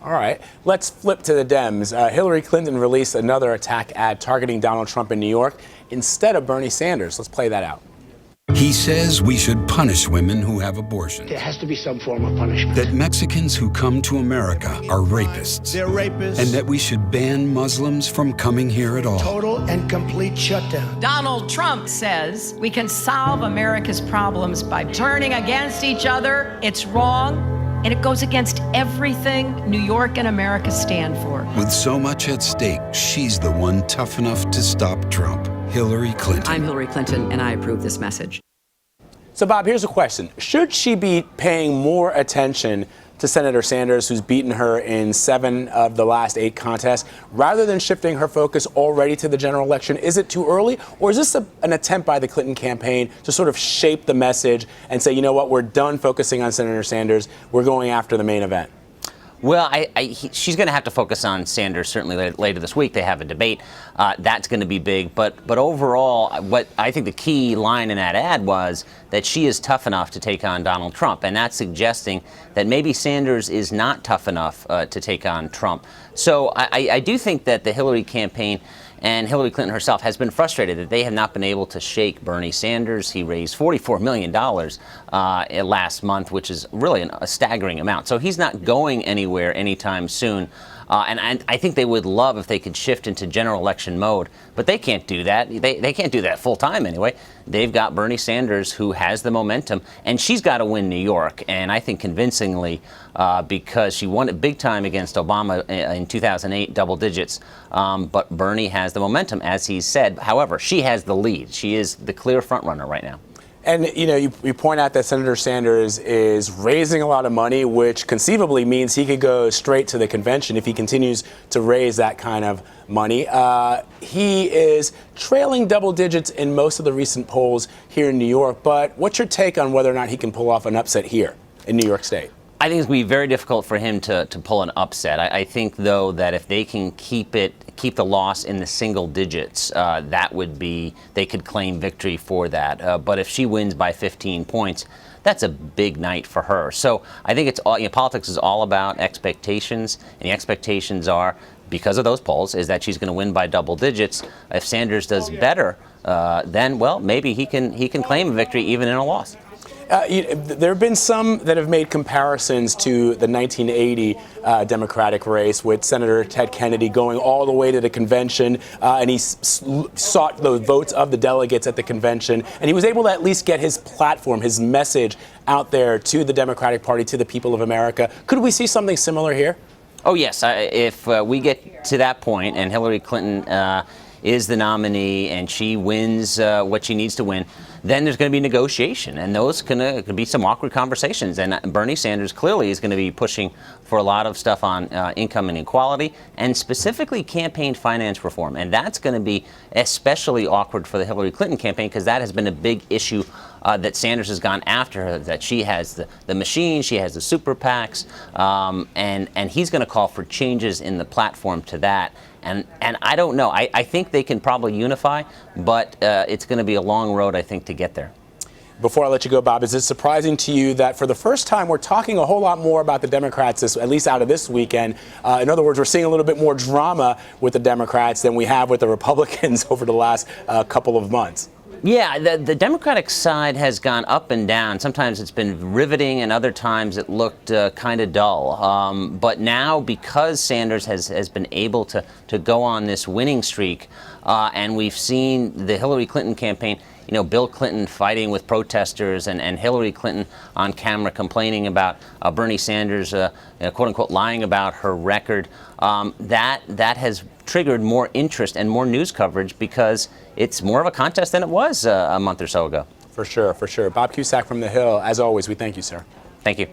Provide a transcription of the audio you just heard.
All right, let's flip to the Dems. Hillary Clinton released another attack ad targeting Donald Trump in New York instead of Bernie Sanders. Let's play that out. He says we should punish women who have abortions. There has to be some form of punishment. That Mexicans who come to America are rapists. They're rapists. And that we should ban Muslims from coming here at all. Total and complete shutdown. Donald Trump says we can solve America's problems by turning against each other. It's wrong, and it goes against everything New York and America stand for. With so much at stake, she's the one tough enough to stop Trump. Hillary Clinton. I'm Hillary Clinton, and I approve this message. So, Bob, here's a question. Should she be paying more attention to Senator Sanders, who's beaten her in 7 of the last 8 contests, rather than shifting her focus already to the general election? Is it too early, or is this an attempt by the Clinton campaign to sort of shape the message and say, you know what, we're done focusing on Senator Sanders, we're going after the main event? Well, she's going to have to focus on Sanders certainly later this week. They have a debate. That's going to be big. But overall, what I think the key line in that ad was that she is tough enough to take on Donald Trump. And that's suggesting that maybe Sanders is not tough enough to take on Trump. So I do think that the Hillary campaign and Hillary Clinton herself has been frustrated that they have not been able to shake Bernie Sanders. He raised $44 million last month, which is really a staggering amount. So he's not going anywhere anytime soon. And I think they would love if they could shift into general election mode, but they can't do that. They can't do that full time anyway. They've got Bernie Sanders, who has the momentum, and she's got to win New York, and I think convincingly, because she won it big time against Obama in 2008, double digits. But Bernie has the momentum, as he said. However, she has the lead. She is the clear front runner right now. And, you know, you point out that Senator Sanders is raising a lot of money, which conceivably means he could go straight to the convention if he continues to raise that kind of money. He is trailing double digits in most of the recent polls here in New York. But what's your take on whether or not he can pull off an upset here in New York State? I think it's going to be very difficult for him to pull an upset. I think, though, that if they can keep the loss in the single digits, that would be, they could claim victory for that. But if she wins by 15 points, that's a big night for her. So I think it's all, politics is all about expectations, and the expectations are, because of those polls, is that she's going to win by double digits. If Sanders does better, then, well, maybe he can claim a victory even in a loss. There have been some that have made comparisons to the 1980 Democratic race with Senator Ted Kennedy going all the way to the convention, and he sought the votes of the delegates at the convention, and he was able to at least get his platform, his message out there to the Democratic Party, to the people of America. Could we see something similar here? Oh, yes. If we get to that point and Hillary Clinton is the nominee and she wins what she needs to win, then there's going to be negotiation, and those could be some awkward conversations. And Bernie Sanders clearly is going to be pushing for a lot of stuff on income inequality and specifically campaign finance reform. And that's going to be especially awkward for the Hillary Clinton campaign, because that has been a big issue that Sanders has gone after her, that she has the machine, she has the super PACs, and he's going to call for changes in the platform to that. And I don't know. I think they can probably unify, but it's going to be a long road, I think, to get there. Before I let you go, Bob, is it surprising to you that for the first time we're talking a whole lot more about the Democrats, at least out of this weekend? In other words, we're seeing a little bit more drama with the Democrats than we have with the Republicans over the last couple of months. Yeah, the Democratic side has gone up and down. Sometimes it's been riveting, and other times it looked kind of dull. But now, because Sanders has been able to go on this winning streak, and we've seen the Hillary Clinton campaign, Bill Clinton fighting with protesters, and Hillary Clinton on camera complaining about Bernie Sanders, quote unquote, lying about her record. That has triggered more interest and more news coverage, because it's more of a contest than it was a month or so ago. For sure, for sure. Bob Cusack from The Hill, as always, we thank you, sir. Thank you.